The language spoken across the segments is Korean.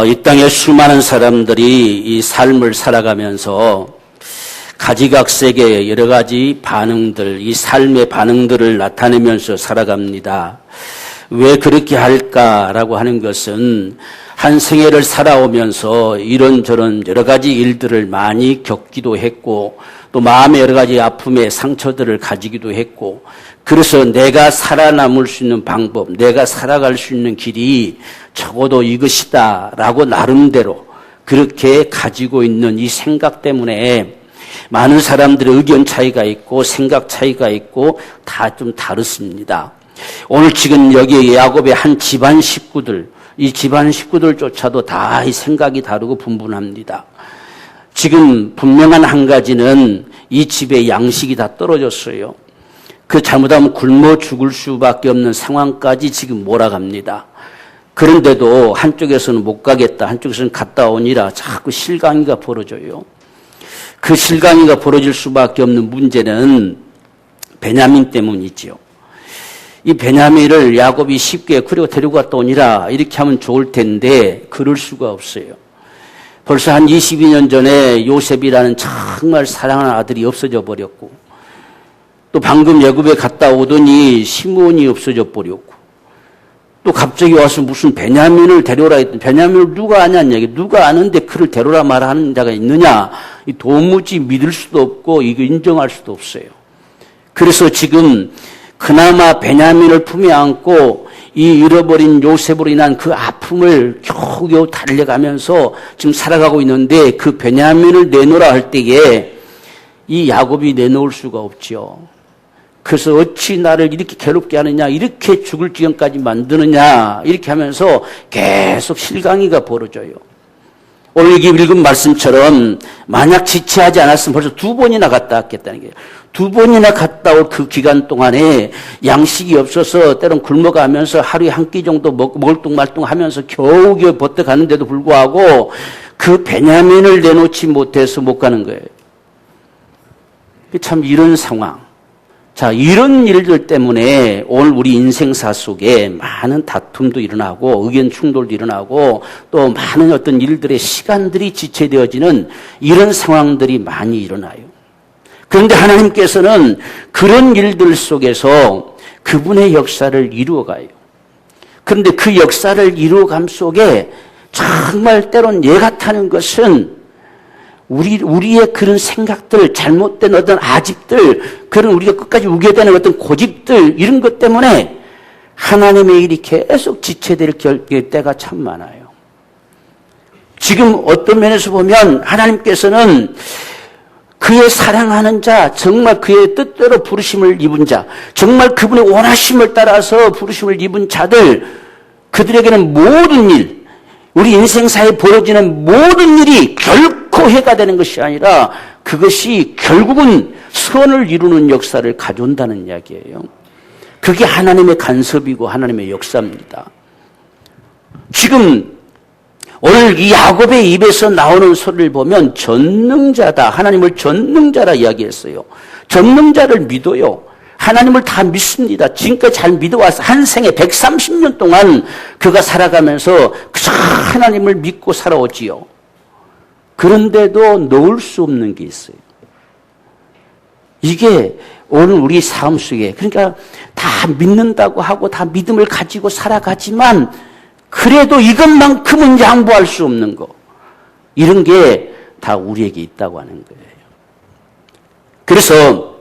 이 땅에 수많은 사람들이 이 삶을 살아가면서 가지각색의 여러 가지 반응들, 이 삶의 반응들을 나타내면서 살아갑니다. 왜 그렇게 할까라고 하는 것은 한 생애를 살아오면서 이런저런 여러 가지 일들을 많이 겪기도 했고 또 마음의 여러 가지 아픔의 상처들을 가지기도 했고 그래서 내가 살아남을 수 있는 방법, 내가 살아갈 수 있는 길이 적어도 이것이다 라고 나름대로 그렇게 가지고 있는 이 생각 때문에 많은 사람들의 의견 차이가 있고 생각 차이가 있고 다 좀 다르습니다. 오늘 지금 여기 야곱의 한 집안 식구들, 이 집안 식구들조차도 다 이 생각이 다르고 분분합니다. 지금 분명한 한 가지는 이 집의 양식이 다 떨어졌어요. 그 잘못하면 굶어 죽을 수밖에 없는 상황까지 지금 몰아갑니다. 그런데도 한쪽에서는 못 가겠다, 한쪽에서는 갔다 오니라 자꾸 실강이가 벌어져요. 그 실강이가 벌어질 수밖에 없는 문제는 베냐민 때문이지요. 이 베냐민을 야곱이 쉽게 그리고 데리고 갔다 오니라 이렇게 하면 좋을 텐데 그럴 수가 없어요. 벌써 한 22년 전에 요셉이라는 정말 사랑하는 아들이 없어져 버렸고 또 방금 애굽에 갔다 오더니 시므온이 없어져 버렸고 또 갑자기 와서 무슨 베냐민을 데려오라 했더니 베냐민을 누가 아냐는 얘기, 누가 아는데 그를 데려오라 말하는 자가 있느냐, 이 도무지 믿을 수도 없고 이거 인정할 수도 없어요. 그래서 지금 그나마 베냐민을 품에 안고 이 잃어버린 요셉으로 인한 그 아픔을 겨우겨우 달래가면서 지금 살아가고 있는데 그 베냐민을 내놓으라 할 때에 이 야곱이 내놓을 수가 없지요. 그래서 어찌 나를 이렇게 괴롭게 하느냐, 이렇게 죽을 지경까지 만드느냐 이렇게 하면서 계속 실강이가 벌어져요. 오늘 여기 읽은 말씀처럼 만약 지체하지 않았으면 벌써 2번이나 갔다 왔겠다는 거예요. 2번이나 갔다 올 그 기간 동안에 양식이 없어서 때론 굶어가면서 하루에 한 끼 정도 멀뚱말뚱하면서 겨우겨우 버텨가는데도 불구하고 그 베냐민을 내놓지 못해서 못 가는 거예요. 참 이런 상황. 자, 이런 일들 때문에 오늘 우리 인생사 속에 많은 다툼도 일어나고 의견 충돌도 일어나고 또 많은 어떤 일들의 시간들이 지체되어지는 이런 상황들이 많이 일어나요. 그런데 하나님께서는 그런 일들 속에서 그분의 역사를 이루어가요. 그런데 그 역사를 이루어감 속에 정말 때론 얘 같다는 것은 우리의 그런 생각들, 잘못된 어떤 아집들, 그런 우리가 끝까지 우겨대는 어떤 고집들, 이런 것 때문에 하나님의 일이 계속 지체될 때가 참 많아요. 지금 어떤 면에서 보면 하나님께서는 그의 사랑하는 자, 정말 그의 뜻대로 부르심을 입은 자, 정말 그분의 원하심을 따라서 부르심을 입은 자들, 그들에게는 모든 일, 우리 인생사에 벌어지는 모든 일이 결코 해가 되는 것이 아니라 그것이 결국은 선을 이루는 역사를 가져온다는 이야기예요. 그게 하나님의 간섭이고 하나님의 역사입니다. 지금 오늘 이 야곱의 입에서 나오는 소리를 보면 전능자다, 하나님을 전능자라 이야기했어요. 전능자를 믿어요. 하나님을 다 믿습니다. 지금까지 잘 믿어와서 한 생에 130년 동안 그가 살아가면서 그저 하나님을 믿고 살아오지요. 그런데도 놓을 수 없는 게 있어요. 이게 오늘 우리 삶 속에, 그러니까 다 믿는다고 하고 다 믿음을 가지고 살아가지만 그래도 이것만큼은 양보할 수 없는 거, 이런 게 다 우리에게 있다고 하는 거예요. 그래서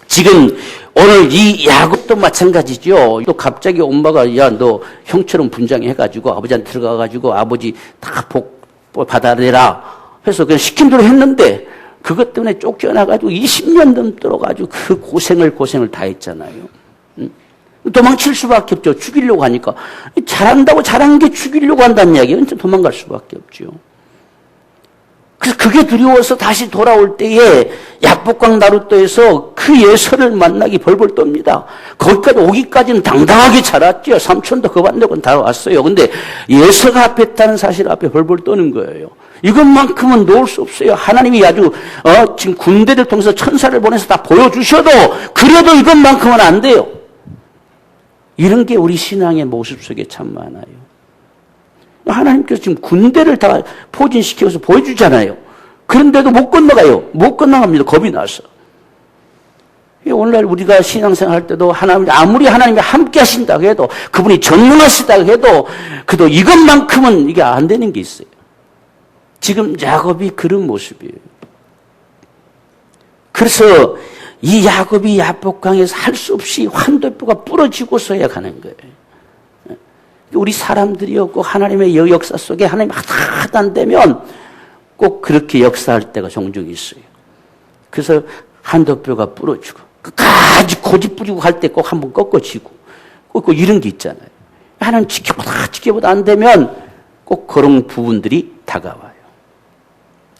지금 오늘 이 야곱도 마찬가지죠. 또 갑자기 엄마가 야, 너 형처럼 분장해가지고 아버지한테 들어가가지고 아버지 다 복 받아내라 해서 그냥 시킨 대로 했는데 그것 때문에 쫓겨나가지고 20년 넘도록 아주 그 고생을 다 했잖아요. 도망칠 수밖에 없죠. 죽이려고 하니까. 잘한다고 잘한 게 죽이려고 한다는 이야기는 도망갈 수밖에 없죠. 그래서 그게 두려워서 다시 돌아올 때에 약복강 나루터에서 그 예서를 만나기 벌벌 떱니다. 거기까지 오기까지는 당당하게 자랐죠. 삼촌도 겁안되고 다 왔어요. 근데 예서가 앞에 있다는 사실 앞에 벌벌 떠는 거예요. 이것만큼은 놓을 수 없어요. 하나님이 아주 지금 군대를 통해서 천사를 보내서 다 보여주셔도 그래도 이것만큼은 안 돼요. 이런 게 우리 신앙의 모습 속에 참 많아요. 하나님께서 지금 군대를 다 포진시켜서 보여주잖아요. 그런데도 못 건너가요. 못 건너갑니다. 겁이 나서. 오늘날 우리가 신앙생활 할 때도 아무리 하나님이 함께 하신다고 해도, 그분이 전능하시다고 해도, 그래도 이것만큼은 이게 안 되는 게 있어요. 지금 야곱이 그런 모습이에요. 그래서 이 야곱이 야복강에서 할 수 없이 환도뼈가 부러지고서야 가는 거예요. 우리 사람들이요, 꼭 하나님의 역사 속에 하나님 하다 안 되면 꼭 그렇게 역사할 때가 종종 있어요. 그래서 환도뼈가 부러지고, 끝까지 고집 부리고 갈 때 꼭 한번 꺾어지고, 꼭 이런 게 있잖아요. 하나님 지켜보다 안 되면 꼭 그런 부분들이 다가와요.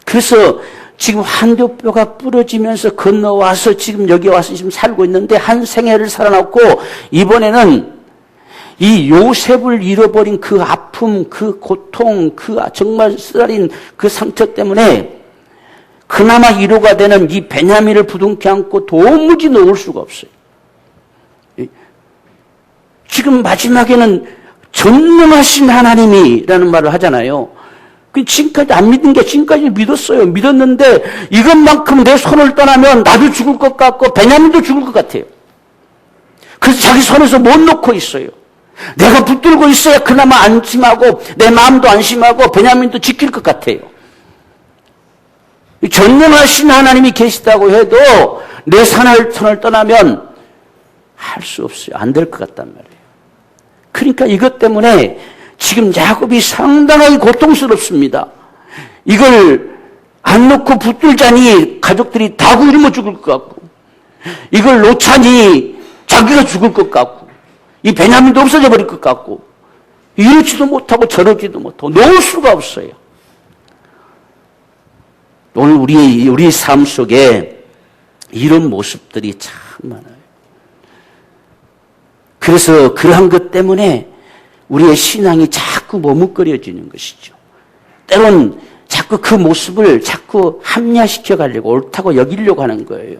그래서 지금 환도뼈가 부러지면서 건너와서 지금 여기 와서 지금 살고 있는데, 한 생애를 살아남고 이번에는 이 요셉을 잃어버린 그 아픔, 그 고통, 그 정말 쓰라린 그 상처 때문에 그나마 위로가 되는 이 베냐민을 부둥켜 안고 도무지 놓을 수가 없어요. 지금 마지막에는 전능하신 하나님이라는 말을 하잖아요. 지금까지 안 믿은 게 지금까지 믿었어요. 믿었는데 이것만큼 내 손을 떠나면 나도 죽을 것 같고 베냐민도 죽을 것 같아요. 그래서 자기 손에서 못 놓고 있어요. 내가 붙들고 있어야 그나마 안심하고 내 마음도 안심하고 베냐민도 지킬 것 같아요. 전능하신 하나님이 계시다고 해도 내 손을 떠나면 할 수 없어요. 안 될 것 같단 말이에요. 그러니까 이것 때문에 지금 야곱이 상당히 고통스럽습니다. 이걸 안 놓고 붙들자니 가족들이 다 굶어 죽을 것 같고, 이걸 놓자니 자기가 죽을 것 같고, 이 베냐민도 없어져 버릴 것 같고, 이러지도 못하고 저러지도 못하고 놓을 수가 없어요. 오늘 우리 삶 속에 이런 모습들이 참 많아요. 그래서 그러한 것 때문에 우리의 신앙이 자꾸 머뭇거려지는 것이죠. 때론 자꾸 그 모습을 자꾸 합리화시켜 가려고, 옳다고 여기려고 하는 거예요.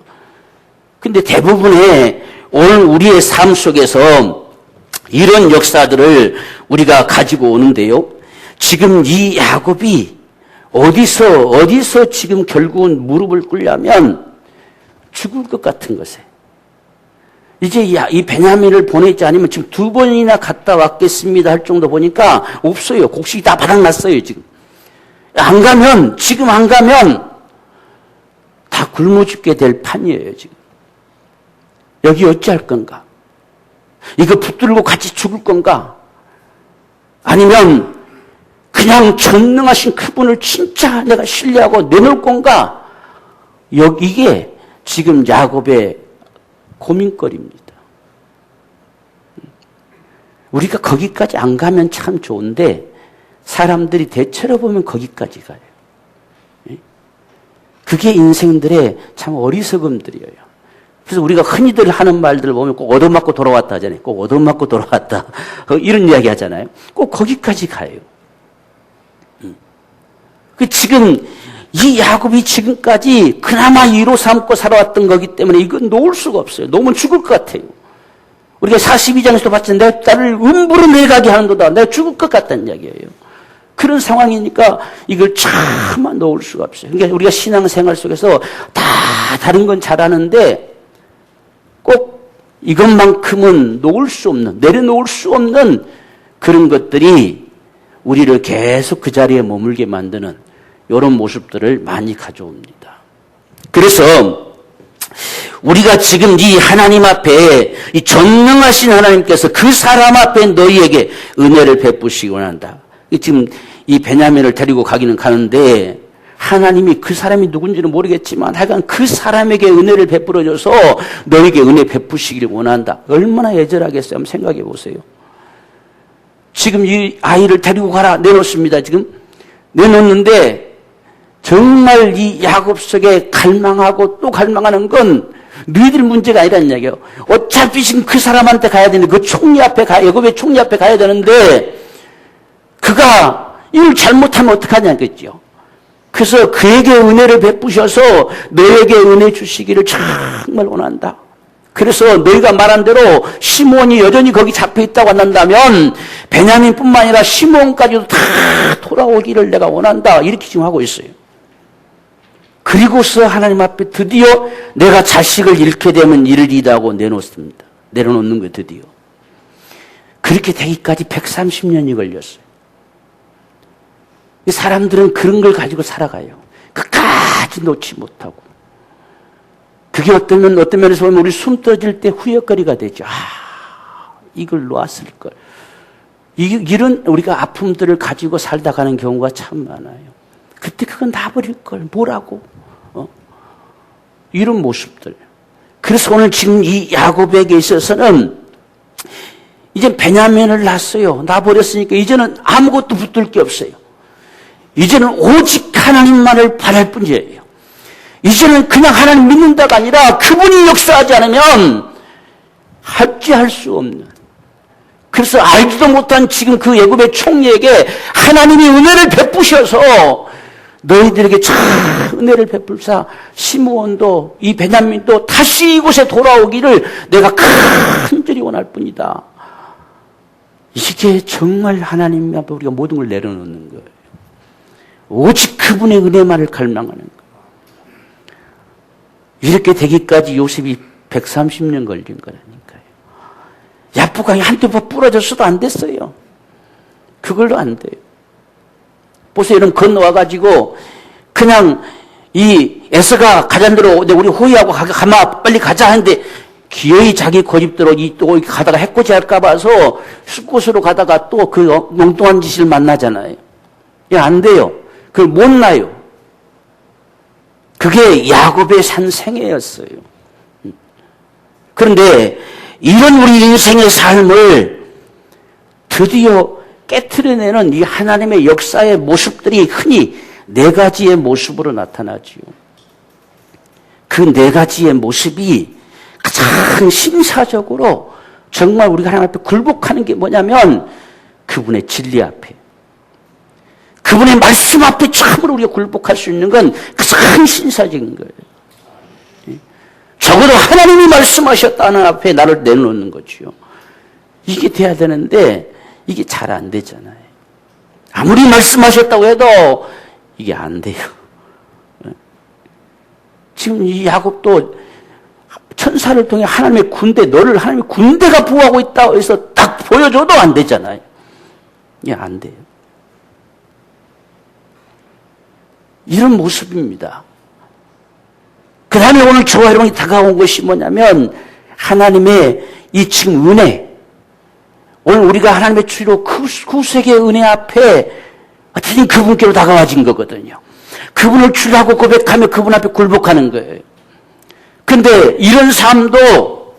근데 대부분의 오늘 우리의 삶 속에서 이런 역사들을 우리가 가지고 오는데요. 지금 이 야곱이 어디서 지금 결국은 무릎을 꿇냐면 죽을 것 같은 것에. 이제 이 베냐민을 보내지 않으면 지금 2번이나 갔다 왔겠습니다 할 정도 보니까 없어요. 곡식이 다 바닥났어요, 지금. 지금 안 가면 다 굶어 죽게 될 판이에요, 지금. 여기 어찌할 건가? 이거 붙들고 같이 죽을 건가? 아니면 그냥 전능하신 그분을 진짜 내가 신뢰하고 내놓을 건가? 이게 지금 야곱의 고민거리입니다. 우리가 거기까지 안 가면 참 좋은데 사람들이 대체로 보면 거기까지 가요. 그게 인생들의 참 어리석음들이에요. 그래서 우리가 흔히들 하는 말들을 보면 꼭 얻어맞고 돌아왔다 하잖아요. 꼭 얻어맞고 돌아왔다. 이런 이야기 하잖아요. 꼭 거기까지 가요. 지금 이 야곱이 지금까지 그나마 위로 삼고 살아왔던 거기 때문에 이건 놓을 수가 없어요. 놓으면 죽을 것 같아요. 우리가 42장에서도 봤잖아요. 내 딸을 음부로 내가게 하는도다. 내가 죽을 것 같다는 이야기예요. 그런 상황이니까 이걸 차마 놓을 수가 없어요. 그러니까 우리가 신앙생활 속에서 다 다른 건 잘하는데 꼭 이것만큼은 놓을 수 없는, 내려놓을 수 없는 그런 것들이 우리를 계속 그 자리에 머물게 만드는 이런 모습들을 많이 가져옵니다. 그래서 우리가 지금 이 하나님 앞에 이 전능하신 하나님께서 그 사람 앞에 너희에게 은혜를 베푸시기 원한다. 지금 이 베냐민을 데리고 가기는 가는데 하나님이 그 사람이 누군지는 모르겠지만 하여간 그 사람에게 은혜를 베풀어줘서 너에게 은혜 베푸시기를 원한다. 얼마나 애절하겠어요. 한번 생각해 보세요. 지금 이 아이를 데리고 가라 내놓습니다. 지금 내놓는데 정말 이 야곱 속에 갈망하고 또 갈망하는 건 너희들 문제가 아니라는 이야기예요. 어차피 지금 그 사람한테 가야 되는데 그 총리 앞에 야곱의 총리 앞에 가야 되는데 그가 이걸 잘못하면 어떡하냐겠죠. 그래서 그에게 은혜를 베푸셔서 너에게 은혜 주시기를 정말 원한다. 그래서 너희가 말한 대로 시몬이 여전히 거기 잡혀 있다고 한다면 베냐민뿐만 아니라 시몬까지도 다 돌아오기를 내가 원한다. 이렇게 지금 하고 있어요. 그리고서 하나님 앞에 드디어 내가 자식을 잃게 되면 이르리다 하고 내놓습니다. 내려놓는 거예요, 드디어. 그렇게 되기까지 130년이 걸렸어요. 사람들은 그런 걸 가지고 살아가요. 끝까지 놓지 못하고. 그게 어떤 면에서 보면 우리 숨 떠질 때 후회거리가 되죠. 이걸 놓았을걸. 이런 우리가 아픔들을 가지고 살다 가는 경우가 참 많아요. 그때 그건 놔버릴걸. 뭐라고. 이런 모습들. 그래서 오늘 지금 이 야곱에게 있어서는 이제 베냐민을 낳았어요. 놔버렸으니까 이제는 아무것도 붙들 게 없어요. 이제는 오직 하나님만을 바랄 뿐이에요. 이제는 그냥 하나님 믿는다가 아니라 그분이 역사하지 않으면 할 수 없는. 그래서 알지도 못한 지금 그 애굽의 총리에게 하나님이 은혜를 베푸셔서 너희들에게 참 은혜를 베풀사 시므온도 이 베냐민도 다시 이곳에 돌아오기를 내가 간절히 원할 뿐이다. 이게 정말 하나님 앞에 우리가 모든 걸 내려놓는 거예요. 오직 그분의 은혜만을 갈망하는 거예요. 이렇게 되기까지 요셉이 130년 걸린 거라니까요. 야프강이 한두 번 부러졌어도 안 됐어요. 그걸로 안 돼요. 보세요. 이런 건너와가지고 그냥 이 에서가 가자는 대로 우리 호위하고 가마 빨리 가자 하는데 기어이 자기 고집대로 또 가다가 해코지 할까 봐서 숲곳으로 가다가 또 그 엉뚱한 짓을 만나잖아요. 이게 안 돼요. 그걸 못 나요. 그게 야곱의 산 생애였어요. 그런데 이런 우리 인생의 삶을 드디어 깨트려내는 이 하나님의 역사의 모습들이 흔히 네 가지의 모습으로 나타나지요. 그 네 가지의 모습이 가장 신사적으로 정말 우리가 하나님 앞에 굴복하는 게 뭐냐면 그분의 진리 앞에, 그분의 말씀 앞에 참으로 우리가 굴복할 수 있는 건 가장 신사적인 거예요. 적어도 하나님이 말씀하셨다는 앞에 나를 내놓는 거죠. 이게 돼야 되는데 이게 잘 안 되잖아요. 아무리 말씀하셨다고 해도 이게 안 돼요. 지금 이 야곱도 천사를 통해 하나님의 군대, 너를 하나님의 군대가 보호하고 있다고 해서 딱 보여줘도 안 되잖아요. 이게 안 돼요. 이런 모습입니다. 그 다음에 오늘 저와 여러분이 다가온 것이 뭐냐면 하나님의 이 지금 은혜, 오늘 우리가 하나님의 주로 구세계의 은혜 앞에 어쨌든 그분께로 다가와진 거거든요. 그분을 주라고 고백하며 그분 앞에 굴복하는 거예요. 그런데 이런 삶도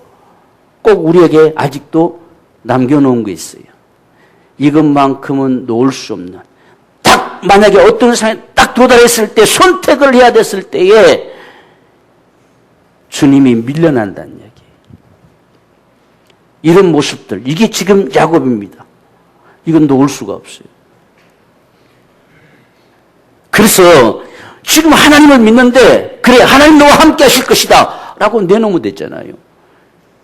꼭 우리에게 아직도 남겨놓은 게 있어요. 이것만큼은 놓을 수 없는. 딱 만약에 어떤 상황에 딱 도달했을 때 선택을 해야 됐을 때에 주님이 밀려난다는 얘기예요. 이런 모습들, 이게 지금 야곱입니다. 이건 놓을 수가 없어요. 그래서 지금 하나님을 믿는데 그래 하나님 너와 함께 하실 것이다 라고 내놓으면 됐잖아요.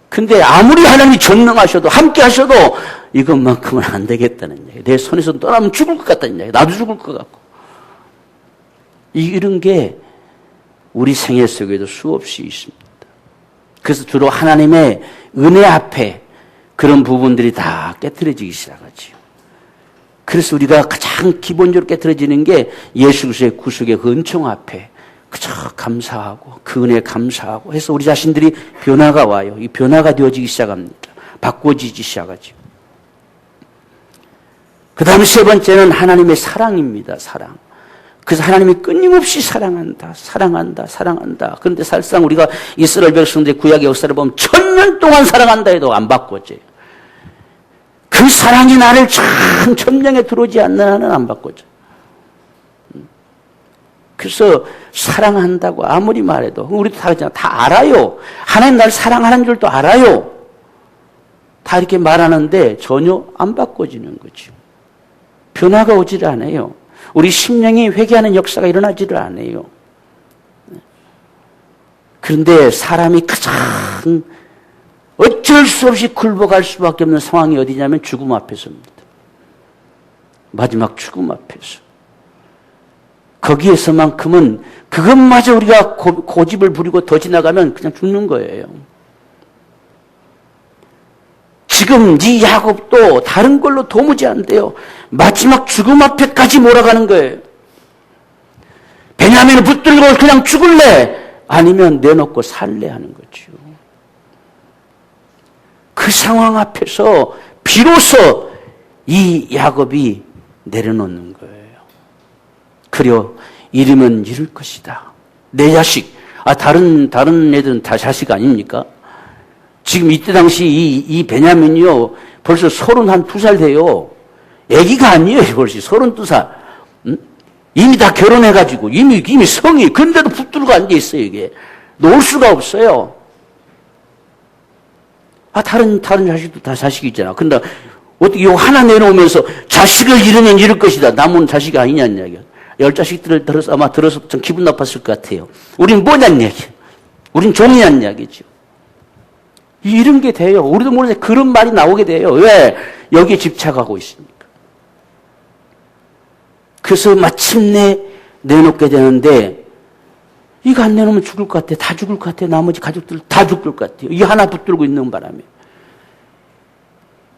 근데 아무리 하나님이 전능하셔도 함께 하셔도 이것만큼은 안 되겠다는 얘기예요. 내 손에서 떠나면 죽을 것 같다는 얘기예요. 나도 죽을 것 같고. 이런 게 우리 생애 속에도 수없이 있습니다. 그래서 주로 하나님의 은혜 앞에 그런 부분들이 다 깨트려지기 시작하지요. 그래서 우리가 가장 기본적으로 깨트려지는 게 예수 그리스도의 구속의 그 은총 앞에 그저 감사하고 그 은혜에 감사하고 해서 우리 자신들이 변화가 와요. 이 변화가 되어지기 시작합니다. 바꿔지기 시작하죠. 그 다음 세 번째는 하나님의 사랑입니다. 사랑. 그래서 하나님이 끊임없이 사랑한다, 사랑한다, 사랑한다. 그런데 사실상 우리가 이스라엘 백성들의 구약의 역사를 보면 1000년 동안 사랑한다 해도 안 바꿔져요. 그 사랑이 나를 참 천명에 들어오지 않는 한은 안 바꿔져. 그래서 사랑한다고 아무리 말해도 우리도 다 알아요. 하나님 나를 사랑하는 줄도 알아요. 다 이렇게 말하는데 전혀 안 바꿔지는 거죠. 변화가 오질 않아요. 우리 심령이 회개하는 역사가 일어나지를 않아요. 그런데 사람이 가장 어쩔 수 없이 굴복할 수밖에 없는 상황이 어디냐면 죽음 앞에서입니다. 마지막 죽음 앞에서. 거기에서만큼은 그것마저 우리가 고집을 부리고 더 지나가면 그냥 죽는 거예요. 지금 이 야곱도 다른 걸로 도무지 안 돼요. 마지막 죽음 앞에까지 몰아가는 거예요. 베냐민을 붙들고 그냥 죽을래? 아니면 내놓고 살래 하는 거죠. 그 상황 앞에서 비로소 이 야곱이 내려놓는 거예요. 그려 이름은 이룰 것이다. 내 자식. 다른 애들은 다 자식 아닙니까? 지금 이때 당시 이 베냐민이요, 벌써 32살 돼요. 애기가 아니에요, 벌써 32살. 응? 이미 다 결혼해가지고, 이미 성이, 근데도 붙들고 앉아있어요, 이게. 놓을 수가 없어요. 다른 자식도 다 자식이 있잖아. 근데 어떻게 이거 하나 내놓으면서 자식을 잃으면 잃을 것이다. 남은 자식이 아니냐는 이야기야. 10자식들을 들어서 좀 기분 나빴을 것 같아요. 우린 뭐냐는 이야기야. 우린 종이냐는 이야기죠. 이런 게 돼요. 우리도 모르는데 그런 말이 나오게 돼요. 왜? 여기에 집착하고 있으니까. 그래서 마침내 내놓게 되는데, 이거 안 내놓으면 죽을 것 같아. 다 죽을 것 같아. 나머지 가족들 다 죽을 것 같아요. 이 하나 붙들고 있는 바람에.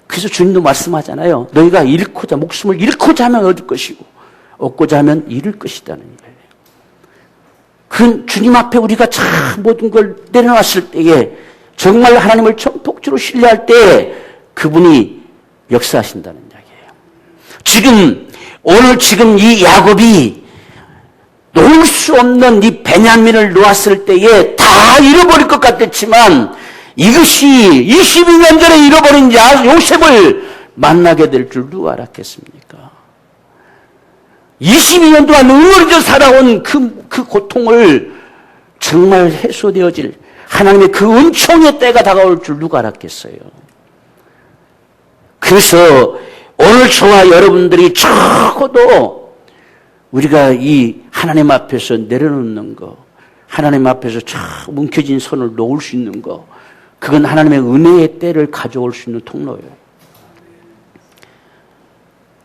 그래서 주님도 말씀하잖아요. 너희가 목숨을 잃고자 하면 얻을 것이고, 얻고자 하면 잃을 것이라는 거예요. 그 주님 앞에 우리가 참 모든 걸 내려놨을 때에 정말 하나님을 전폭주로 신뢰할 때 그분이 역사하신다는 이야기예요. 오늘 이 야곱이 놓을 수 없는 이 베냐민을 놓았을 때에 다 잃어버릴 것 같았지만 이것이 22년 전에 잃어버린 요셉을 만나게 될 줄 누가 알았겠습니까? 22년 동안 응어리져 살아온 그 고통을 정말 해소되어질 하나님의 그 은총의 때가 다가올 줄 누가 알았겠어요? 그래서 오늘 저와 여러분들이 적어도 우리가 이 하나님 앞에서 내려놓는 거, 하나님 앞에서 쫙 뭉켜진 손을 놓을 수 있는 거, 그건 하나님의 은혜의 때를 가져올 수 있는 통로예요.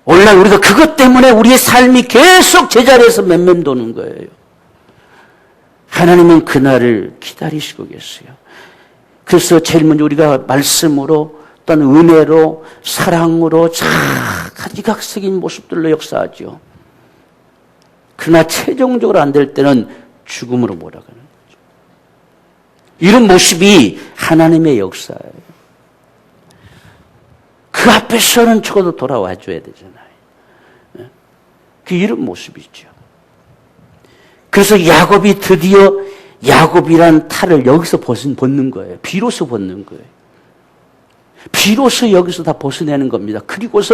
오늘날 우리가 그것 때문에 우리의 삶이 계속 제자리에서 맴맴도는 거예요. 하나님은 그날을 기다리시고 계세요. 그래서 제일 먼저 우리가 말씀으로 또는 은혜로 사랑으로 가지각색인 모습들로 역사하죠. 그러나 최종적으로 안 될 때는 죽음으로 몰아가는 거죠. 이런 모습이 하나님의 역사예요. 그 앞에서는 적어도 돌아와 줘야 되잖아요. 그 이런 모습이죠. 그래서 야곱이 드디어 야곱이란 탈을 여기서 벗는 거예요. 비로소 벗는 거예요. 비로소 여기서 다 벗어내는 겁니다. 그리고서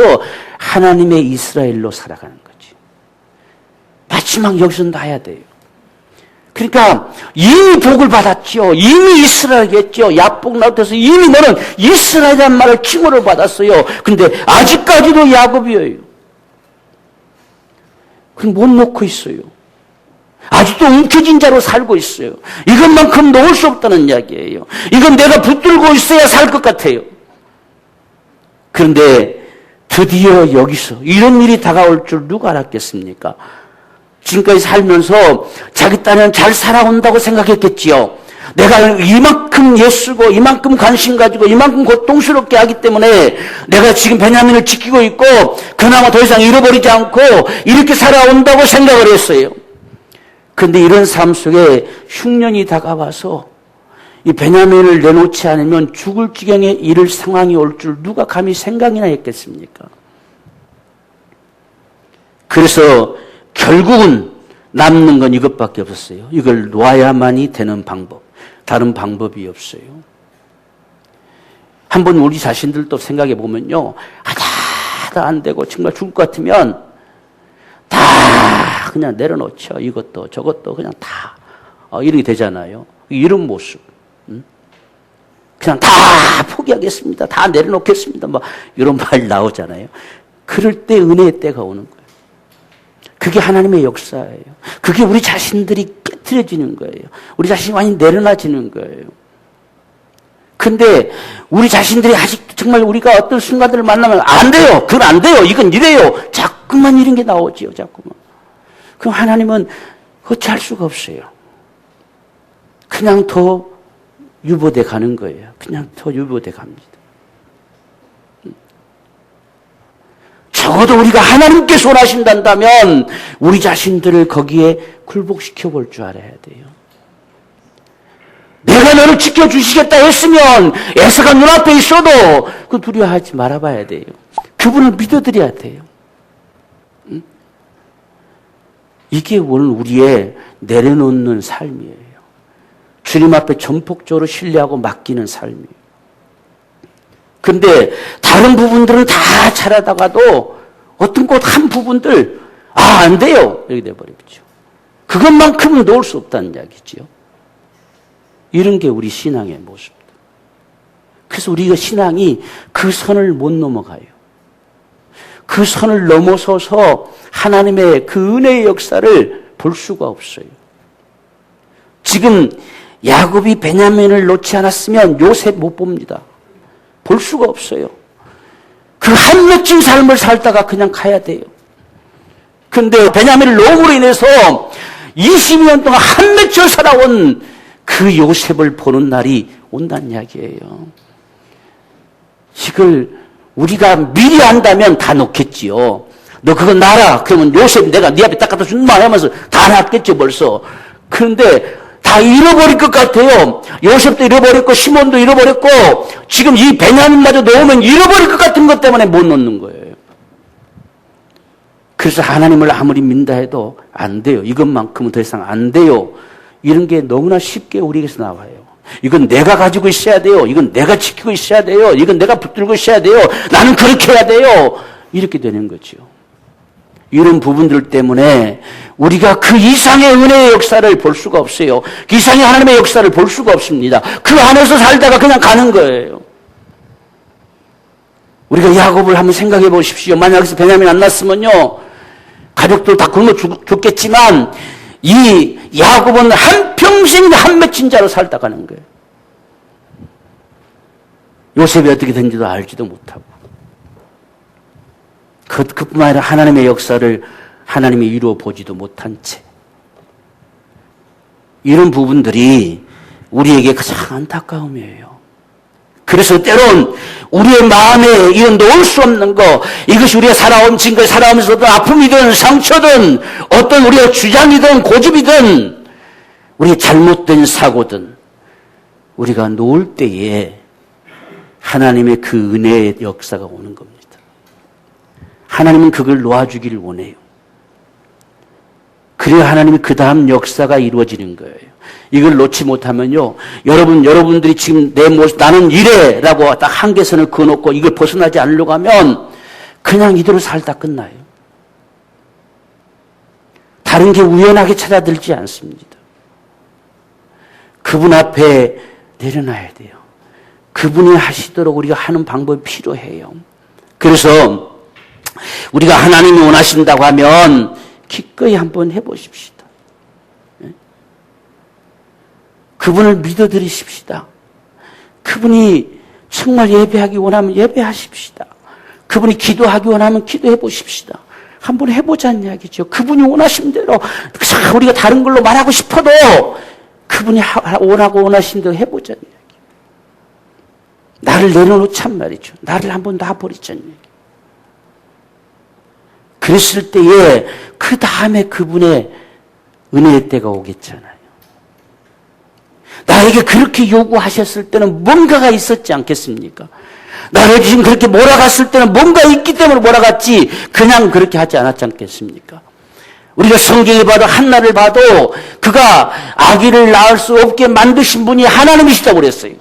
하나님의 이스라엘로 살아가는 거지. 마지막 여기서 놔야 돼요. 그러니까 이미 복을 받았죠. 이미 이스라엘이겠죠. 야복 나웃에서 이미 너는 이스라엘이라는 말을 칭호를 받았어요. 근데 아직까지도 야곱이에요. 그럼 못 놓고 있어요. 아직도 움켜진 자로 살고 있어요. 이것만큼 놓을 수 없다는 이야기예요. 이건 내가 붙들고 있어야 살 것 같아요. 그런데 드디어 여기서 이런 일이 다가올 줄 누가 알았겠습니까? 지금까지 살면서 자기 딴에는 잘 살아온다고 생각했겠지요. 내가 이만큼 애쓰고 이만큼 관심 가지고 이만큼 고통스럽게 하기 때문에 내가 지금 베냐민을 지키고 있고 그나마 더 이상 잃어버리지 않고 이렇게 살아온다고 생각을 했어요. 그런데 이런 삶 속에 흉년이 다가와서 이 베냐민을 내놓지 않으면 죽을 지경에 이를 상황이 올 줄 누가 감히 생각이나 했겠습니까? 그래서 결국은 남는 건 이것밖에 없었어요. 이걸 놓아야만이 되는 방법. 다른 방법이 없어요. 한번 우리 자신들도 생각해 보면요. 하다 안 되고 정말 죽을 것 같으면 다 그냥 내려놓죠. 이것도 저것도 그냥 다 이렇게 되잖아요. 이런 모습. 그냥 다 포기하겠습니다. 다 내려놓겠습니다. 막 이런 말 나오잖아요. 그럴 때 은혜의 때가 오는 거예요. 그게 하나님의 역사예요. 그게 우리 자신들이 깨트려지는 거예요. 우리 자신이 많이 내려놔지는 거예요. 근데 우리 자신들이 아직도 정말 우리가 어떤 순간들을 만나면 안 돼요. 그건 안 돼요. 이건 이래요. 자꾸만 이런 게 나오지요. 자꾸만. 그럼 하나님은 어찌할 수가 없어요. 그냥 더 유보돼 가는 거예요. 그냥 더 유보돼 갑니다. 적어도 우리가 하나님께서 원하신다면 우리 자신들을 거기에 굴복시켜 볼 줄 알아야 돼요. 내가 너를 지켜주시겠다 했으면 에서가 눈앞에 있어도 그 두려워하지 말아봐야 돼요. 그분을 믿어드려야 돼요. 이게 오늘 우리의 내려놓는 삶이에요. 주님 앞에 전폭적으로 신뢰하고 맡기는 삶이에요. 근데 다른 부분들은 다 잘하다가도 어떤 것 한 부분들 안 돼요. 이렇게 돼버리죠. 그것만큼은 놓을 수 없다는 이야기죠. 이런 게 우리 신앙의 모습입니다. 그래서 우리가 신앙이 그 선을 못 넘어가요. 그 선을 넘어서서 하나님의 그 은혜의 역사를 볼 수가 없어요. 지금 야곱이 베냐민을 놓지 않았으면 요셉 못 봅니다. 볼 수가 없어요. 그 한 맺힌 삶을 살다가 그냥 가야 돼요. 근데 베냐민을 놓음으로 인해서 20년 동안 한 맺혀 살아온 그 요셉을 보는 날이 온다는 이야기예요. 이걸 우리가 미리 안다면 다 놓겠지요. 너 그거 놔라. 그러면 요셉 내가 네 앞에 딱 갖다 준다 하면서 다 놨겠죠 벌써. 그런데 다 잃어버릴 것 같아요. 요셉도 잃어버렸고 시몬도 잃어버렸고 지금 이 베냐민마저 놓으면 잃어버릴 것 같은 것 때문에 못 놓는 거예요. 그래서 하나님을 아무리 믿다 해도 안 돼요. 이것만큼은 더 이상 안 돼요. 이런 게 너무나 쉽게 우리에게서 나와요. 이건 내가 가지고 있어야 돼요. 이건 내가 지키고 있어야 돼요. 이건 내가 붙들고 있어야 돼요. 나는 그렇게 해야 돼요. 이렇게 되는 거죠. 이런 부분들 때문에 우리가 그 이상의 은혜의 역사를 볼 수가 없어요. 그 이상의 하나님의 역사를 볼 수가 없습니다. 그 안에서 살다가 그냥 가는 거예요. 우리가 야곱을 한번 생각해 보십시오. 만약 여기서 베냐민 안 났으면요. 가족들 다 굶어 죽겠지만 이 야곱은 한평생 한 맺힌 자로 살다 가는 거예요. 요셉이 어떻게 된지도 알지도 못하고. 그뿐만 아니라 하나님의 역사를 하나님이 이루어 보지도 못한 채. 이런 부분들이 우리에게 가장 안타까움이에요. 그래서 때론 우리의 마음에 이런 놓을 수 없는 거, 이것이 우리가 살아온 지금까지 살아오면서 어떤 아픔이든 상처든 어떤 우리의 주장이든 고집이든 우리의 잘못된 사고든 우리가 놓을 때에 하나님의 그 은혜의 역사가 오는 겁니다. 하나님은 그걸 놓아주기를 원해요. 그래야 하나님이 그 다음 역사가 이루어지는 거예요. 이걸 놓지 못하면요. 여러분들이 지금 내 모습, 나는 이래라고 딱 한계선을 그어놓고 이걸 벗어나지 않으려고 하면 그냥 이대로 살다 끝나요. 다른 게 우연하게 찾아들지 않습니다. 그분 앞에 내려놔야 돼요. 그분이 하시도록 우리가 하는 방법이 필요해요. 그래서 우리가 하나님이 원하신다고 하면 기꺼이 한번 해보십시다. 그분을 믿어드리십시다. 그분이 정말 예배하기 원하면 예배하십시다. 그분이 기도하기 원하면 기도해 보십시다. 한번 해보자는 이야기죠. 그분이 원하신 대로 우리가 다른 걸로 말하고 싶어도 그분이 원하고 원하신 대로 해보자는 이야기. 나를 내려놓자는 말이죠. 나를 한번 놔버리자는 이야기. 그랬을 때에 그 다음에 그분의 은혜의 때가 오겠잖아요. 나에게 그렇게 요구하셨을 때는 뭔가가 있었지 않겠습니까? 나를 지금 그렇게 몰아갔을 때는 뭔가 있기 때문에 몰아갔지 그냥 그렇게 하지 않았지 않겠습니까? 우리가 성경에 봐도 한나를 봐도 그가 아기를 낳을 수 없게 만드신 분이 하나님이시다고 그랬어요.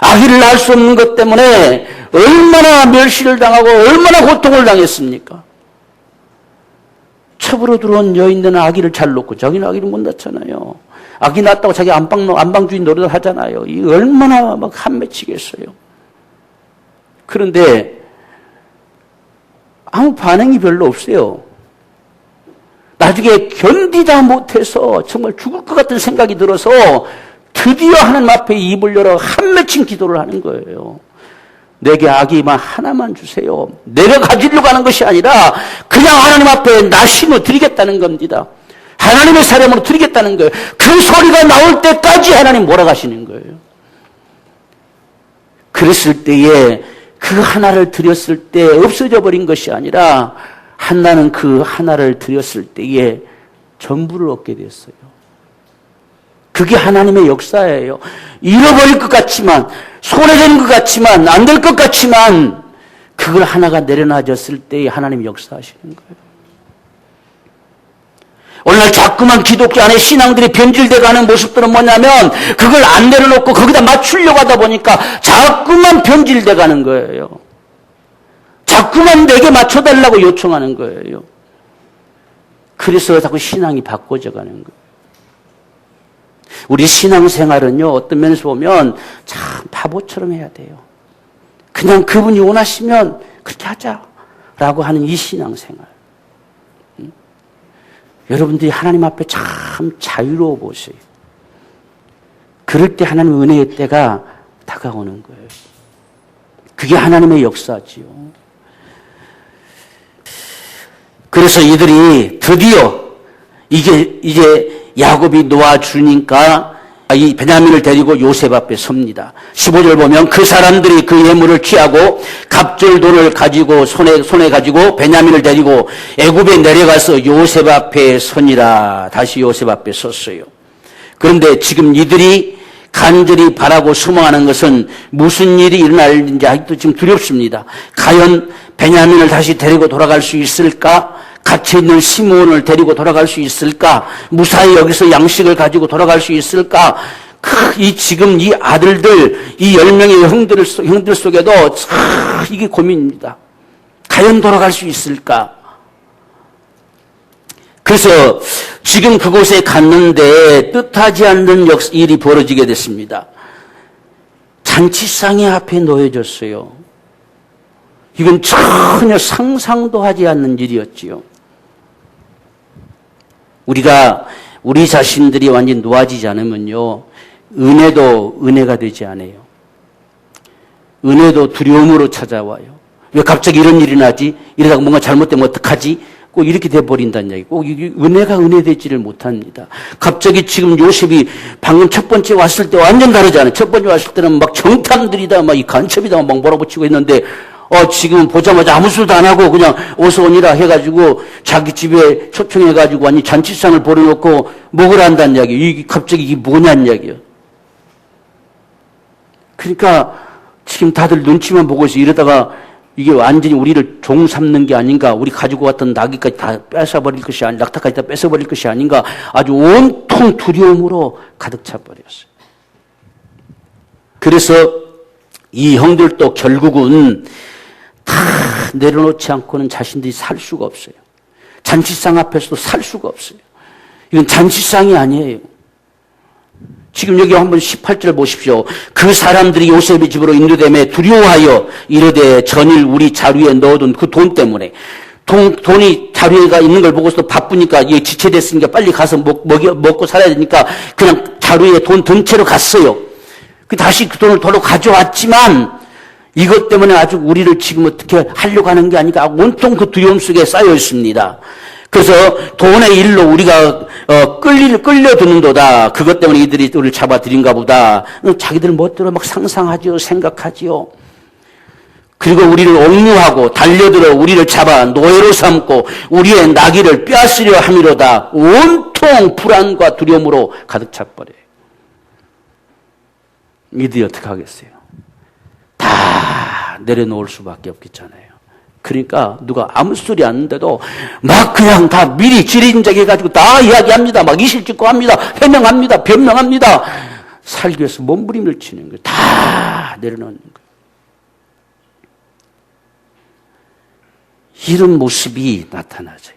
아기를 낳을 수 없는 것 때문에 얼마나 멸시를 당하고 얼마나 고통을 당했습니까? 첩으로 들어온 여인들은 아기를 잘 놓고 자기는 아기를 못 낳잖아요. 아기 낳았다고 자기 안방 주인 노릇을 하잖아요. 이 얼마나 막 한맺히겠어요. 그런데 아무 반응이 별로 없어요. 나중에 견디다 못해서 정말 죽을 것 같은 생각이 들어서 드디어 하나님 앞에 입을 열어 한 맺힌 기도를 하는 거예요. 내게 아기만 하나만 주세요. 내가 가지려고 하는 것이 아니라 그냥 하나님 앞에 나심을 드리겠다는 겁니다. 하나님의 사람으로 드리겠다는 거예요. 그 소리가 나올 때까지 하나님 몰아가시는 거예요. 그랬을 때에 그 하나를 드렸을 때 없어져 버린 것이 아니라 한나는 그 하나를 드렸을 때에 전부를 얻게 됐어요. 그게 하나님의 역사예요. 잃어버릴 것 같지만, 손해되는 것 같지만, 안 될 것 같지만 그걸 하나가 내려놔졌을 때에 하나님이 역사하시는 거예요. 오늘날 자꾸만 기독교 안에 신앙들이 변질되어 가는 모습들은 뭐냐면 그걸 안 내려놓고 거기다 맞추려고 하다 보니까 자꾸만 변질되어 가는 거예요. 자꾸만 내게 맞춰달라고 요청하는 거예요. 그래서 자꾸 신앙이 바꿔져 가는 거예요. 우리 신앙생활은요, 어떤 면에서 보면 참 바보처럼 해야 돼요. 그냥 그분이 원하시면 그렇게 하자라고 하는 이 신앙생활. 여러분들이 하나님 앞에 참 자유로워 보세요. 그럴 때 하나님의 은혜의 때가 다가오는 거예요. 그게 하나님의 역사지요. 그래서 이들이 드디어 이제 야곱이 놓아주니까 이 베냐민을 데리고 요셉 앞에 섭니다. 15절 보면 그 사람들이 그 예물을 취하고 갑절 돈을 가지고 손에 가지고 베냐민을 데리고 애굽에 내려가서 요셉 앞에 서니라. 다시 요셉 앞에 섰어요. 그런데 지금 이들이 간절히 바라고 소망하는 것은 무슨 일이 일어날는지 아직도 지금 두렵습니다. 과연 베냐민을 다시 데리고 돌아갈 수 있을까? 갇혀있는 시므온을 데리고 돌아갈 수 있을까? 무사히 여기서 양식을 가지고 돌아갈 수 있을까? 지금 이 아들들, 이 10명의 형들 속에도 이게 고민입니다. 과연 돌아갈 수 있을까? 그래서 지금 그곳에 갔는데 뜻하지 않는 일이 벌어지게 됐습니다. 잔치상이 앞에 놓여졌어요. 이건 전혀 상상도 하지 않는 일이었지요. 우리 자신들이 완전히 놓아지지 않으면요, 은혜도 은혜가 되지 않아요. 은혜도 두려움으로 찾아와요. 왜 갑자기 이런 일이 나지? 이러다가 뭔가 잘못되면 어떡하지? 꼭 이렇게 돼버린다는 얘기. 꼭 은혜가 은혜되지를 못합니다. 갑자기 지금 요셉이 방금 첫 번째 왔을 때 완전 다르잖아요. 첫 번째 왔을 때는 막 정탐들이다, 막 이 간첩이다, 막 몰아붙이고 있는데, 지금 보자마자 아무 소리도 안 하고 그냥 어서 오니라 해가지고 자기 집에 초청해가지고 완전 잔치상을 벌여놓고 먹으라 한다는 이야기. 이게 갑자기 이게 뭐냐는 이야기예요. 그러니까 지금 다들 눈치만 보고 있어. 이러다가 이게 완전히 우리를 종 삼는 게 아닌가. 우리 가지고 왔던 나귀까지 다 뺏어버릴 것이 아닌가. 낙타까지 다 뺏어버릴 것이 아닌가. 아주 온통 두려움으로 가득 차버렸어요. 그래서 이 형들도 결국은 다 내려놓지 않고는 자신들이 살 수가 없어요. 잔치상 앞에서도 살 수가 없어요. 이건 잔치상이 아니에요. 지금 여기 한번 18절 보십시오. 그 사람들이 요셉의 집으로 인도됨에 두려워하여 이르되 전일 우리 자루에 넣어둔 그 돈 때문에 돈이 자루에가 있는 걸 보고서 바쁘니까 이게 지체됐으니까 빨리 가서 먹고 살아야 되니까 그냥 자루에 돈 든 채로 갔어요. 다시 그 돈을 도로 가져왔지만 이것 때문에 아주 우리를 지금 어떻게 하려고 하는 게 아니까 온통 그 두려움 속에 쌓여 있습니다. 그래서 돈의 일로 우리가 끌려드는도다. 그것 때문에 이들이 우리를 잡아들인가 보다. 자기들 멋대로 막 상상하지요. 생각하지요. 그리고 우리를 옥류하고 달려들어 우리를 잡아 노예로 삼고 우리의 나귀를 빼앗으려 함이로다. 온통 불안과 두려움으로 가득 차버려요. 이들이 어떻게 하겠어요? 다 내려놓을 수밖에 없겠잖아요. 그러니까 누가 아무 소리 안 하는데도 막 그냥 다 미리 지리인적해가지고 다 이야기합니다. 막 이실 짓고 합니다. 해명합니다. 변명합니다. 살기 위해서 몸부림을 치는 거예요. 다 내려놓는 거예요. 이런 모습이 나타나져요.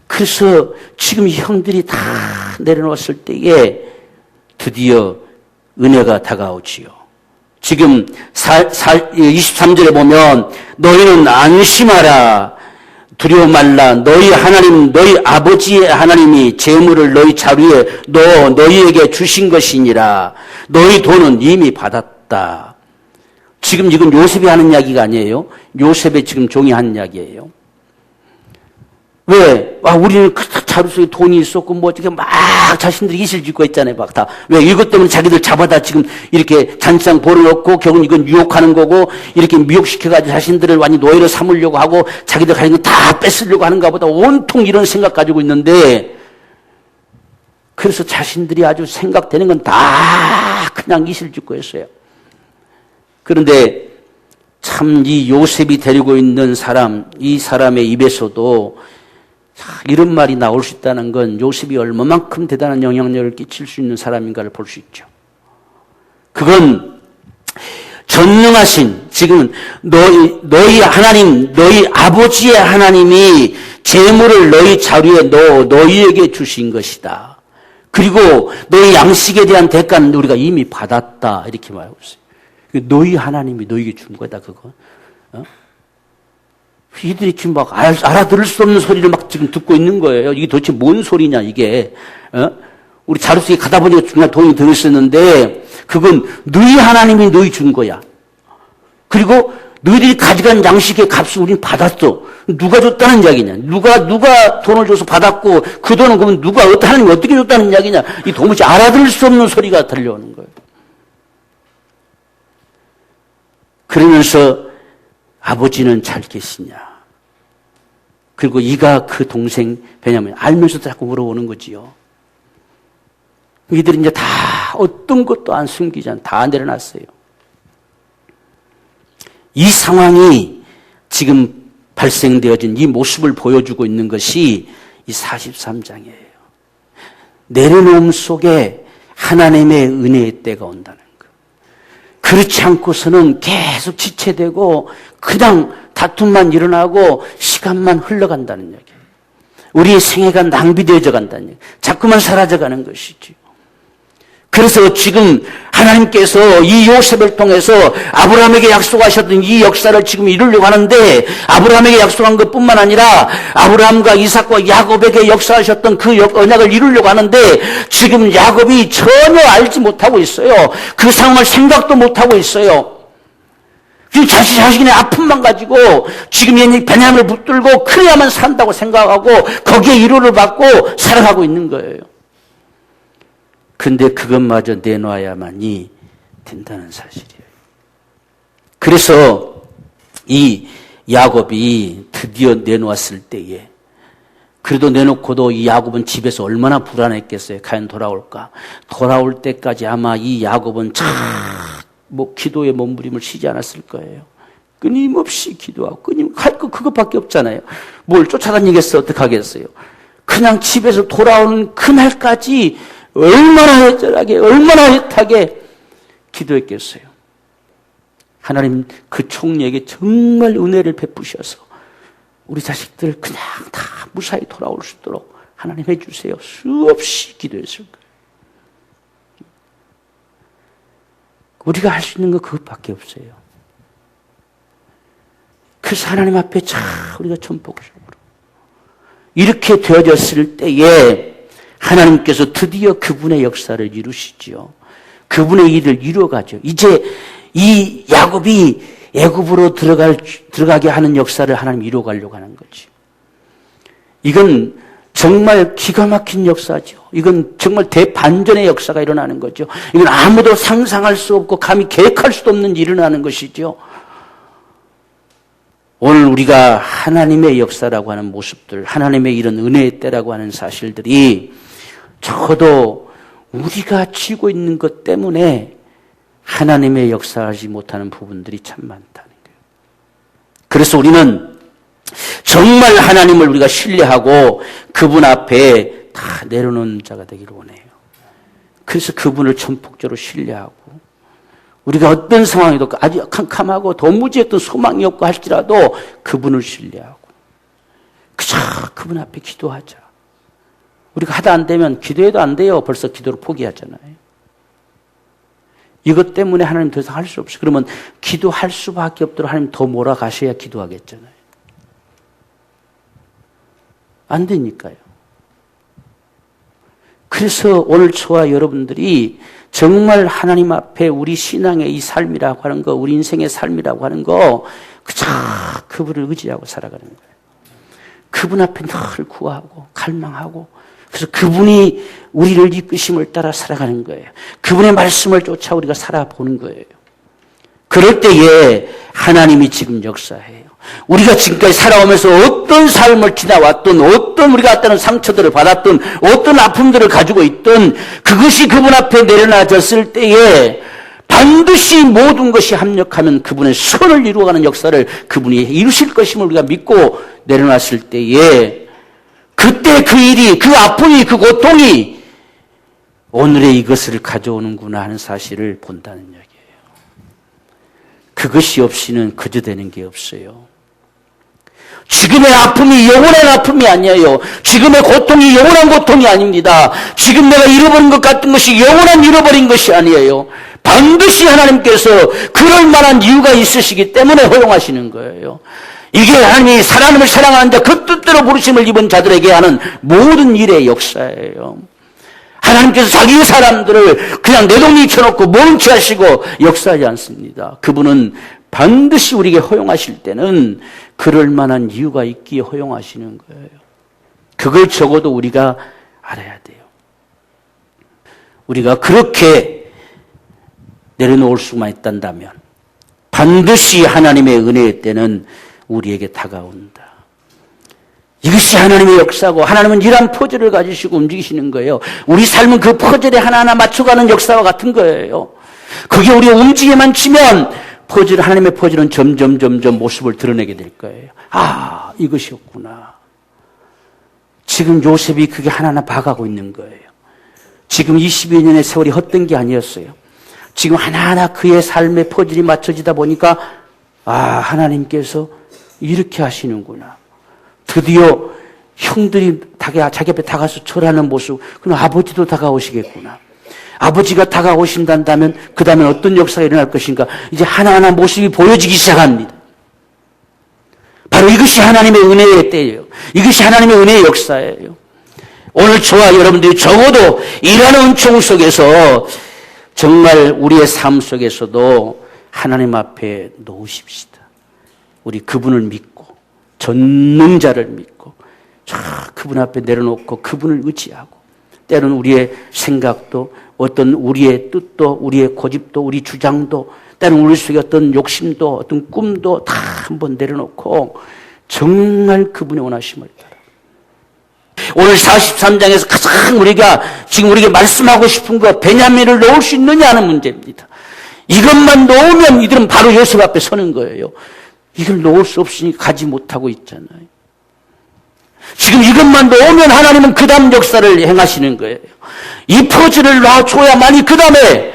그래서 지금 이 형들이 다 내려놓았을 때에 드디어 은혜가 다가오지요. 지금 23절에 보면 너희는 안심하라. 두려워 말라. 너희 하나님, 너희 아버지의 하나님이 재물을 너희 자루에 넣어 너희에게 주신 것이니라. 너희 돈은 이미 받았다. 지금 이건 요셉이 하는 이야기가 아니에요. 요셉의 지금 종이 하는 이야기예요. 왜? 우리는 자루 속에 돈이 있었고, 어떻게 막 자신들이 이실 짓고 있잖아요, 막 다. 왜? 이것 때문에 자기들 잡아다 지금 이렇게 잔상 벌어놓고, 결국 이건 유혹하는 거고, 이렇게 미혹시켜가지고 자신들을 완전히 노예로 삼으려고 하고, 자기들 가진 거 다 뺏으려고 하는가 보다 온통 이런 생각 가지고 있는데, 그래서 자신들이 아주 생각되는 건 다 그냥 이실 짓고 했어요. 그런데 참 이 요셉이 데리고 있는 사람, 이 사람의 입에서도 이런 말이 나올 수 있다는 건 요셉이 얼마만큼 대단한 영향력을 끼칠 수 있는 사람인가를 볼 수 있죠. 그건 전능하신 지금 너희 하나님, 너희 아버지의 하나님이 재물을 너희 자루에 넣어 너희에게 주신 것이다. 그리고 너희 양식에 대한 대가는 우리가 이미 받았다. 이렇게 말하고 있어요. 너희 하나님이 너희에게 준 거다, 그거. 이들이 지금 막 알아들을 수 없는 소리를 막 지금 듣고 있는 거예요. 이게 도대체 뭔 소리냐, 이게. 우리 자루 속에 가다 보니까 중간에 돈이 들어있었는데, 그건 너희 하나님이 너희 준 거야. 그리고 너희들이 가져간 양식의 값을 우리는 받았어. 누가 줬다는 이야기냐. 누가 돈을 줘서 받았고, 그 돈은 그러면 하나님이 어떻게 줬다는 이야기냐. 이 도무지 알아들을 수 없는 소리가 들려오는 거예요. 그러면서 아버지는 잘 계시냐. 그리고 이가 그 동생 베냐민 알면서도 자꾸 물어보는 거지요. 이들이 이제 다 어떤 것도 안 숨기지 않고 다 내려놨어요. 이 상황이 지금 발생되어진 이 모습을 보여주고 있는 것이 이 43장이에요. 내려놓음 속에 하나님의 은혜의 때가 온다는 것. 그렇지 않고서는 계속 지체되고 그냥 다툼만 일어나고 시간만 흘러간다는 얘기예요. 우리의 생애가 낭비되어져 간다는 얘기예요. 자꾸만 사라져가는 것이지. 그래서 지금 하나님께서 이 요셉을 통해서 아브라함에게 약속하셨던 이 역사를 지금 이루려고 하는데, 아브라함에게 약속한 것뿐만 아니라 아브라함과 이삭과 야곱에게 역사하셨던 그 언약을 이루려고 하는데, 지금 야곱이 전혀 알지 못하고 있어요. 그 상황을 생각도 못하고 있어요. 자신의 아픔만 가지고 지금 얘는 베냐민을 붙들고 그래야만 산다고 생각하고 거기에 위로를 받고 살아가고 있는 거예요. 근데 그것마저 내놔야만이 된다는 사실이에요. 그래서 이 야곱이 드디어 내놓았을 때에, 그래도 내놓고도 이 야곱은 집에서 얼마나 불안했겠어요. 과연 돌아올까? 돌아올 때까지 아마 이 야곱은 기도의 몸부림을 쉬지 않았을 거예요. 끊임없이 기도하고 할 거 그것밖에 없잖아요. 뭘 쫓아다니겠어? 어떡하겠어요? 그냥 집에서 돌아오는 그날까지 얼마나 애절하게, 얼마나 애타게 기도했겠어요. 하나님 그 총리에게 정말 은혜를 베푸셔서 우리 자식들 그냥 다 무사히 돌아올 수 있도록 하나님 해주세요. 수없이 기도했을 거예요. 우리가 할 수 있는 건 그것밖에 없어요. 그래서 하나님 앞에 우리가 전폭적으로 이렇게 되어졌을 때에 하나님께서 드디어 그분의 역사를 이루시지요. 그분의 일을 이루어가죠. 이제 이 야곱이 애굽으로 들어가게 하는 역사를 하나님 이루어가려고 하는 거지. 이건 정말 기가 막힌 역사죠. 이건 정말 대반전의 역사가 일어나는 거죠. 이건 아무도 상상할 수 없고 감히 계획할 수도 없는 일이 일어나는 것이죠. 오늘 우리가 하나님의 역사라고 하는 모습들, 하나님의 이런 은혜의 때라고 하는 사실들이 적어도 우리가 쥐고 있는 것 때문에 하나님의 역사하지 못하는 부분들이 참 많다는 거예요. 그래서 우리는 정말 하나님을 우리가 신뢰하고 그분 앞에 다 내려놓는 자가 되기를 원해요. 그래서 그분을 전폭적으로 신뢰하고, 우리가 어떤 상황에도 아주 캄캄하고 도무지 어떤 소망이 없고 할지라도 그분을 신뢰하고 그저 그분 앞에 기도하자. 우리가 하다 안 되면 기도해도 안 돼요. 벌써 기도를 포기하잖아요. 이것 때문에 하나님 더 이상 할 수 없어요. 그러면 기도할 수밖에 없도록 하나님 더 몰아가셔야 기도하겠잖아요. 안 되니까요. 그래서 오늘 저와 여러분들이 정말 하나님 앞에 우리 신앙의 이 삶이라고 하는 거, 우리 인생의 삶이라고 하는 거, 그저 그분을 의지하고 살아가는 거예요. 그분 앞에 늘 구하고 갈망하고, 그래서 그분이 우리를 이끄심을 따라 살아가는 거예요. 그분의 말씀을 쫓아 우리가 살아보는 거예요. 그럴 때에 하나님이 지금 역사해요. 우리가 지금까지 살아오면서 어떤 삶을 지나왔던, 어떤 우리가 어떤 상처들을 받았던, 어떤 아픔들을 가지고 있던, 그것이 그분 앞에 내려놔졌을 때에 반드시 모든 것이 합력하면 그분의 선을 이루어가는 역사를 그분이 이루실 것임을 우리가 믿고 내려놨을 때에, 그때 그 일이, 그 아픔이, 그 고통이 오늘의 이것을 가져오는구나 하는 사실을 본다는 얘기예요. 그것이 없이는 그저 되는 게 없어요. 지금의 아픔이 영원한 아픔이 아니에요. 지금의 고통이 영원한 고통이 아닙니다. 지금 내가 잃어버린 것 같은 것이 영원한 잃어버린 것이 아니에요. 반드시 하나님께서 그럴 만한 이유가 있으시기 때문에 허용하시는 거예요. 이게 하나님이 하나님을 사랑하는 자, 그 뜻대로 부르심을 입은 자들에게 하는 모든 일의 역사예요. 하나님께서 자기의 사람들을 그냥 내동이 켜놓고 멈추하시고 역사하지 않습니다. 그분은 반드시 우리에게 허용하실 때는 그럴 만한 이유가 있기에 허용하시는 거예요. 그걸 적어도 우리가 알아야 돼요. 우리가 그렇게 내려놓을 수만 있단다면 반드시 하나님의 은혜의 때는 우리에게 다가온다. 이것이 하나님의 역사고, 하나님은 이러한 퍼즐을 가지시고 움직이시는 거예요. 우리 삶은 그 퍼즐에 하나하나 맞춰가는 역사와 같은 거예요. 그게 우리가 움직여만 치면 퍼즐, 하나님의 퍼즐은 점점 모습을 드러내게 될 거예요. 아, 이것이었구나. 지금 요셉이 그게 하나하나 봐가고 있는 거예요. 지금 22여 년의 세월이 헛된 게 아니었어요. 지금 하나하나 그의 삶의 퍼즐이 맞춰지다 보니까, 아, 하나님께서 이렇게 하시는구나. 드디어 형들이 자기 앞에 다가서 절하는 모습, 그럼 아버지도 다가오시겠구나. 아버지가 다가오신다면 그 다음에 어떤 역사가 일어날 것인가. 이제 하나하나 모습이 보여지기 시작합니다. 바로 이것이 하나님의 은혜의 때예요. 이것이 하나님의 은혜의 역사예요. 오늘 저와 여러분들이 적어도 이러한 은총 속에서 정말 우리의 삶 속에서도 하나님 앞에 놓으십시다. 우리 그분을 믿고 전능자를 믿고 그분 앞에 내려놓고 그분을 의지하고, 때로는 우리의 생각도, 어떤 우리의 뜻도, 우리의 고집도, 우리 주장도, 때로는 우리 속에 어떤 욕심도, 어떤 꿈도 다 한번 내려놓고 정말 그분의 원하심을 따라. 오늘 43장에서 가장 우리가 지금 우리에게 말씀하고 싶은 거, 베냐민을 놓을 수 있느냐 하는 문제입니다. 이것만 놓으면 이들은 바로 요셉 앞에 서는 거예요. 이걸 놓을 수 없으니 가지 못하고 있잖아요. 지금 이것만 놓으면 하나님은 그 다음 역사를 행하시는 거예요. 이 퍼즐을 놔줘야만이 그 다음에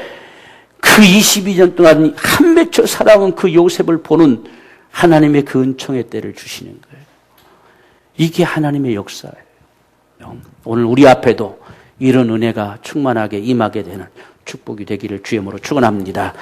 그 22년 동안 한 맺혀 살아온 그 요셉을 보는 하나님의 그 은총의 때를 주시는 거예요. 이게 하나님의 역사예요. 오늘 우리 앞에도 이런 은혜가 충만하게 임하게 되는 축복이 되기를 주의 이름으로 축원합니다.